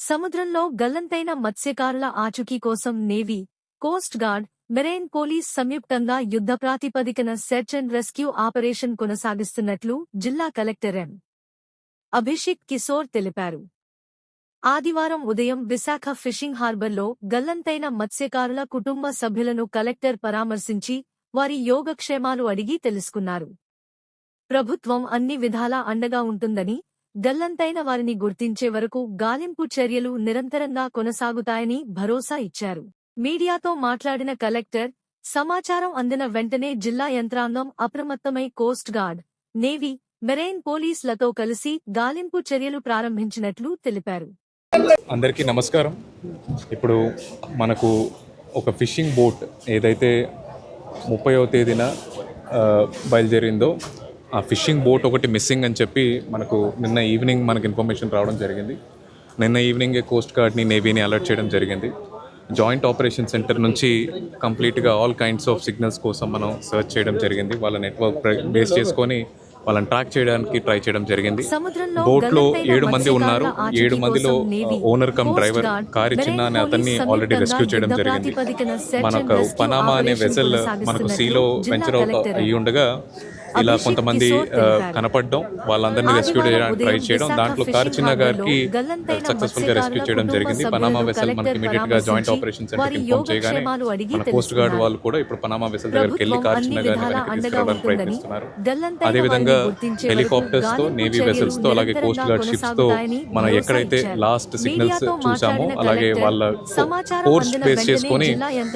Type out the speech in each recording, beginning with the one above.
సముద్రంలో గల్లంతైన మత్స్యకారుల ఆచూకీ కోసం navy, coast guard, marine police సంయుక్తంగా యుద్ధ ప్రాతిపదికన సెర్చ్ అండ్ రెస్క్యూ ఆపరేషన్ కొనసాగిస్తున్నట్లు జిల్లా కలెక్టర్ ఎం. అభిషేక్ కిశోర్ తెలిపారు. ఆదివారం ఉదయం విశాఖ ఫిషింగ్ హార్బర్లో గల్లంతైన మత్స్యకారుల కుటుంబ సభ్యులను కలెక్టర్ పరామర్శించి వారి యోగక్షేమాలు అడిగి తెలుసుకున్నారు. ప్రభుత్వం అన్ని విధాలా అండగా ఉంటుందని, గల్లంతైన వారిని గుర్తించే వరకు గాలింపు చర్యలు నిరంతరంగా కొనసాగుతాయని భరోసా ఇచ్చారు. మీడియాతో మాట్లాడిన కలెక్టర్, సమాచారం అందిన వెంటనే జిల్లా యంత్రాంగం అప్రమత్తమై కోస్ట్ గార్డ్, నేవీ, మెరైన్ పోలీసులతో కలిసి గాలింపు చర్యలు ప్రారంభించినట్లు తెలిపారు. అందరికీ నమస్కారం. ఇప్పుడు మనకు ఒక ఫిషింగ్ బోట్ ఏదైతే 30వ తేదీన బయలుదేరిందో ఆ ఫిషింగ్ బోట్ ఒకటి మిస్సింగ్ అని చెప్పి మనకు నిన్న ఈవినింగ్ మనకు ఇన్ఫర్మేషన్ రావడం జరిగింది. నిన్న ఈవినింగే కోస్ట్ గార్డ్ని, నేవీని అలర్ట్ చేయడం జరిగింది. జాయింట్ ఆపరేషన్ సెంటర్ నుంచి కంప్లీట్గా ఆల్ కైండ్స్ ఆఫ్ సిగ్నల్స్ కోసం మనం సర్చ్ చేయడం జరిగింది. వాళ్ళ నెట్వర్క్ బేస్ చేసుకొని వాళ్ళని ట్రాక్ చేయడానికి ట్రై చేయడం జరిగింది. బోట్లో 7 మంది ఉన్నారు. 7 మందిలో ఓనర్ కమ్ డ్రైవర్ కారి చిన్న అనే అతన్ని ఆల్రెడీ రెస్క్యూ చేయడం జరిగింది. మనకు పనామా అనే వెసల్ మనకు సీలో వెంచర్ అవుట్ అయ్యి ఉండగా ఇలా కొంతమంది కనపడడం, వాళ్ళందరినీ రెస్క్యూ చేయడానికి ట్రై చేయడం, దాంట్లో కారి చిన్న గారికి సక్సెస్ఫుల్ గా రెస్క్యూ చేయడం జరిగింది. పనామా వెసల్ మనకి ఇమీడియట్ గా జాయింట్ ఆపరేషన్ సెంటర్ ఇన్ఫార్మ్ చేయగానే మన కోస్ట్ గార్డ్ వాళ్ళు కూడా ఇప్పుడు పనామా వెసల్ దగ్గరికి వెళ్ళి కారి చిన్న గారిని వెనక్కి తీసుకురావడానికి ప్రయత్నిస్తున్నారు. అదేవిధంగా హెలికాప్టర్స్ తో, నేవీ వెసల్స్ తో, అలాగే కోస్ట్ గార్డ్ షిప్స్ తో మనం ఎక్కడైతే లాస్ట్ సిగ్నల్స్ చూసామో అలాగే వాళ్ళ కోర్స్ బేస్ చేసుకొని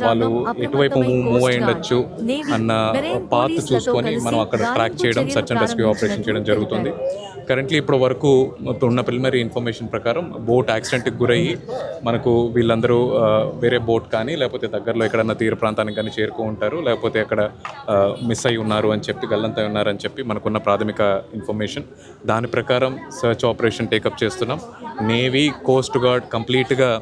వాళ్ళు ఎటువైపు మూవ్ అయి ఉండొచ్చు అన్న పాత్ చూసుకొని మనం అక్కడ ట్రాక్ చేయడం, సర్చ్ అండ్ రెస్క్యూ ఆపరేషన్ చేయడం జరుగుతుంది. కరెంట్లీ ఇప్పుడు వరకు ఉన్న ప్రిలిమినరీ ఇన్ఫర్మేషన్ ప్రకారం బోట్ యాక్సిడెంట్కి గురయ్యి మనకు వీళ్ళందరూ వేరే బోట్ కానీ లేకపోతే దగ్గరలో ఎక్కడన్నా తీర ప్రాంతానికి కానీ చేరుకో ఉంటారు, లేకపోతే అక్కడ మిస్ అయి ఉన్నారు అని చెప్పి, గల్లంతై ఉన్నారని చెప్పి మనకున్న ప్రాథమిక ఇన్ఫర్మేషన్. దాని ప్రకారం సర్చ్ ఆపరేషన్ టేకప్ చేస్తున్నాం. నేవీ, కోస్ట్ గార్డ్ కంప్లీట్గా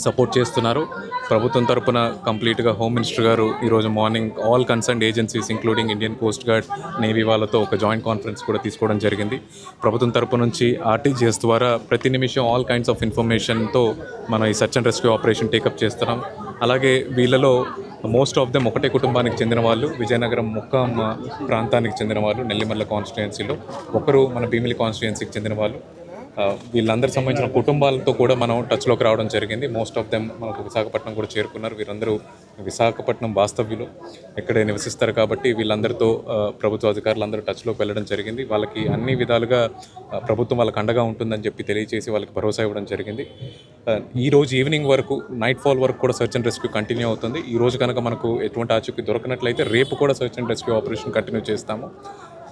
సపోర్ట్ చేస్తున్నారు. ప్రభుత్వం తరపున కంప్లీట్గా హోమ్ మినిస్టర్ గారు ఈరోజు morning all concerned agencies including Indian coast guard, navy వాళ్ళతో ఒక జాయింట్ కాన్ఫరెన్స్ కూడా తీసుకోవడం జరిగింది. ప్రభుత్వం తరపు నుంచి ఆర్టీజీఎస్ ద్వారా ప్రతి నిమిషం ఆల్ కైండ్స్ ఆఫ్ ఇన్ఫర్మేషన్తో మనం ఈ search and rescue operation take up చేస్తున్నాం. అలాగే వీళ్ళలో మోస్ట్ ఆఫ్ దెమ్ ఒకటే కుటుంబానికి చెందిన వాళ్ళు, విజయనగరం ముక్కాం ప్రాంతానికి చెందిన వాళ్ళు, నెల్లిమర్ల కాన్స్టిట్యుయెన్సీలో, ఒకరు మన భీమిలి కాన్స్టిట్యుయెన్సీకి చెందిన వాళ్ళు. వీళ్ళందరికి సంబంధించిన కుటుంబాలతో కూడా మనం టచ్లోకి రావడం జరిగింది. మోస్ట్ ఆఫ్ దెమ్ మనకు విశాఖపట్నం కూడా చేరుకున్నారు. వీరందరూ విశాఖపట్నం వాస్తవ్యులు, ఇక్కడే నివసిస్తారు కాబట్టి వీళ్ళందరితో ప్రభుత్వ అధికారులందరూ టచ్లోకి వెళ్ళడం జరిగింది. వాళ్ళకి అన్ని విధాలుగా ప్రభుత్వం వాళ్ళకి అండగా ఉంటుందని చెప్పి తెలియజేసి వాళ్ళకి భరోసా ఇవ్వడం జరిగింది. ఈరోజు ఈవినింగ్ వరకు, నైట్ ఫాల్ వరకు కూడా సర్చ్ అండ్ రెస్క్యూ కంటిన్యూ అవుతుంది. ఈరోజు కనుక మనకు ఎటువంటి ఆచూకీ దొరకనట్లయితే రేపు కూడా search and rescue operation continue చేస్తాము.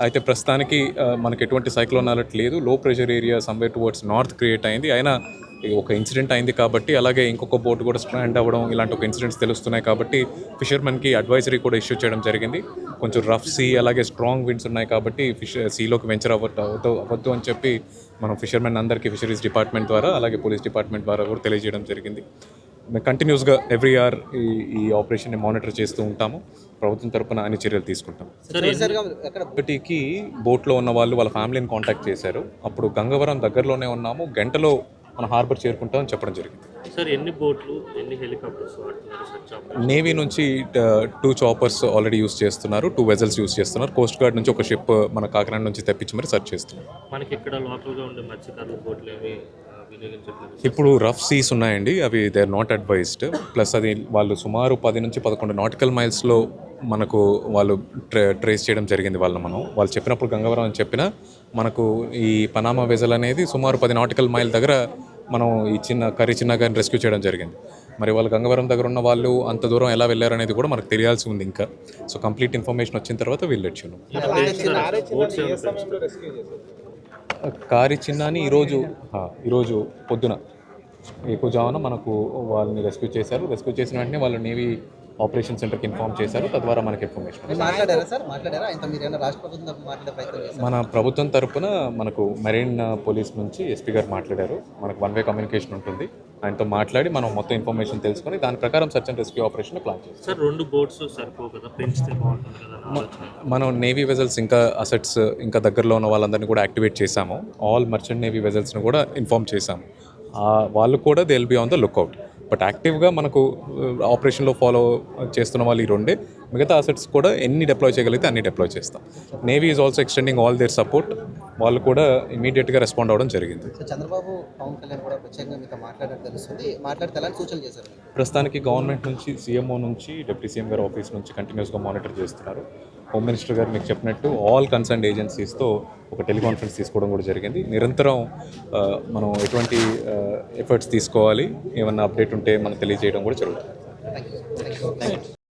అయితే ప్రస్తుతానికి మనకు ఎటువంటి సైక్లోన్ అలర్ట్ లేదు. లో pressure area somewhere towards north create అయింది. అయినా ఒక ఇన్సిడెంట్ అయింది కాబట్టి, అలాగే ఇంకొక బోట్ కూడా స్ట్రాండ్ అవ్వడం, ఇలాంటి ఒక ఇన్సిడెంట్స్ తెలుస్తున్నాయి కాబట్టి ఫిషర్మెన్కి అడ్వైజరీ కూడా ఇష్యూ చేయడం జరిగింది. కొంచెం రఫ్ సీ అలాగే స్ట్రాంగ్ విండ్స్ ఉన్నాయి కాబట్టి సీలోకి వెంచర్ అవ్వద్దు అని చెప్పి మనం ఫిషర్మెన్ అందరికీ ఫిషరీస్ డిపార్ట్మెంట్ ద్వారా అలాగే పోలీస్ డిపార్ట్మెంట్ ద్వారా కూడా తెలియజేయడం జరిగింది. కంటిన్యూస్గా ఎవ్రీ ఇయర్ ఈ ఆపరేషన్ని మానిటర్ చేస్తూ ఉంటాము. ప్రభుత్వం తరపున అన్ని చర్యలు తీసుకుంటాం. ఇప్పటికీ బోట్లో ఉన్న వాళ్ళు వాళ్ళ ఫ్యామిలీని కాంటాక్ట్ చేశారు. అప్పుడు గంగవరం దగ్గరలోనే ఉన్నాము, గంటలో మన హార్బర్ చేరుకుంటామని చెప్పడం జరిగింది. సార్ ఎన్ని బోట్లు, ఎన్ని హెలికాప్టర్స్ వాడుతున్నారు? నేవీ నుంచి 2 చాపర్స్ ఆల్రెడీ యూస్ చేస్తున్నారు, 2 వెజల్స్ యూస్ చేస్తున్నారు. కోస్ట్ గార్డ్ నుంచి ఒక షిప్ మన కాకినాడ నుంచి తెప్పించి మరి సర్చ్ చేస్తున్నారు. మనకి ఇక్కడ లోకల్గా ఉండే మత్స్యకారుల బోట్లు ఏమి ఇప్పుడు రఫ్ సీస్ ఉన్నాయండి, అవి they are not advised. Plus అది వాళ్ళు సుమారు 10 నుంచి 11 నాటికల్ మైల్స్లో మనకు వాళ్ళు ట్రేస్ చేయడం జరిగింది. వాళ్ళు చెప్పినప్పుడు గంగవరం అని చెప్పిన మనకు ఈ పనామా వెజల్ అనేది సుమారు 10 నాటికల్ మైల్ దగ్గర మనం ఈ చిన్న గారిని రెస్క్యూ చేయడం జరిగింది. మరి వాళ్ళు గంగవరం దగ్గర ఉన్న వాళ్ళు అంత దూరం ఎలా వెళ్ళారు అనేది కూడా మనకు తెలియాల్సి ఉంది ఇంకా. సో కంప్లీట్ ఇన్ఫర్మేషన్ వచ్చిన తర్వాత వెళ్ళొచ్చు. కారి చిన్నాని ఈరోజు పొద్దున ఎక్కువజామున మనకు వాళ్ళని రెస్క్యూ చేశారు. రెస్క్యూ చేసిన వెంటనే వాళ్ళు నేవీ ఆపరేషన్ సెంటర్కి ఇన్ఫార్మ్ చేశారు. తద్వారా మనకి ఇన్ఫర్మేషన్ మన ప్రభుత్వం తరపున మనకు మెరైన్ పోలీస్ నుంచి ఎస్పీ గారు మాట్లాడారు. మనకు 1 వే కమ్యూనికేషన్ ఉంటుంది. ఆయనతో మాట్లాడి మనం మొత్తం ఇన్ఫర్మేషన్ తెలుసుకొని దాని ప్రకారం search and rescue operation plan చేస్తాం. సార్ 2 బోట్స్ సరిపోవు కదా, పెంచితే బాగుంటుంది కదా. మనం నేవీ వెజల్స్ ఇంకా అసెట్స్ ఇంకా దగ్గరలో ఉన్న వాళ్ళందరినీ కూడా యాక్టివేట్ చేశాము. ఆల్ మర్చెంట్ నేవీ వెజల్స్ని కూడా ఇన్ఫార్మ్ చేశాము. వాళ్ళు కూడా they will be on the lookout. But యాక్టివ్గా మనకు ఆపరేషన్లో ఫాలో చేస్తున్న వాళ్ళు ఈ రెండే. మిగతా అసెట్స్ కూడా ఎన్ని డిప్లాయ్ చేయగలిగితే అన్ని డిప్లాయ్ చేస్తాం. Navy is also extending all their support. వాళ్ళు కూడా ఇమీడియట్గా రెస్పాండ్ అవ్వడం జరిగింది. సో చంద్రబాబు పవన్ కళ్యాణ్ కూడా ప్రత్యేకంగా మీతో మాట్లాడినట్టు తెలుస్తుంది. మాట్లాడితే ఎలాంటి సూచనలు చేశారు? ప్రస్తుతానికి గవర్నమెంట్ నుంచి సీఎంఓ నుంచి డిప్యూటీ సీఎం గారు ఆఫీస్ నుంచి కంటిన్యూస్గా మానిటర్ చేస్తున్నారు. హోమ్ మినిస్టర్ గారు మీకు చెప్పినట్టు ఆల్ కన్సర్న్ ఏజెన్సీస్తో ఒక టెలికాన్ఫరెన్స్ తీసుకోవడం కూడా జరిగింది. నిరంతరం మనం ఎటువంటి ఎఫర్ట్స్ తీసుకోవాలి, ఏమన్నా అప్డేట్ ఉంటే మనం తెలియజేయడం కూడా జరుగుతుంది. Thank you.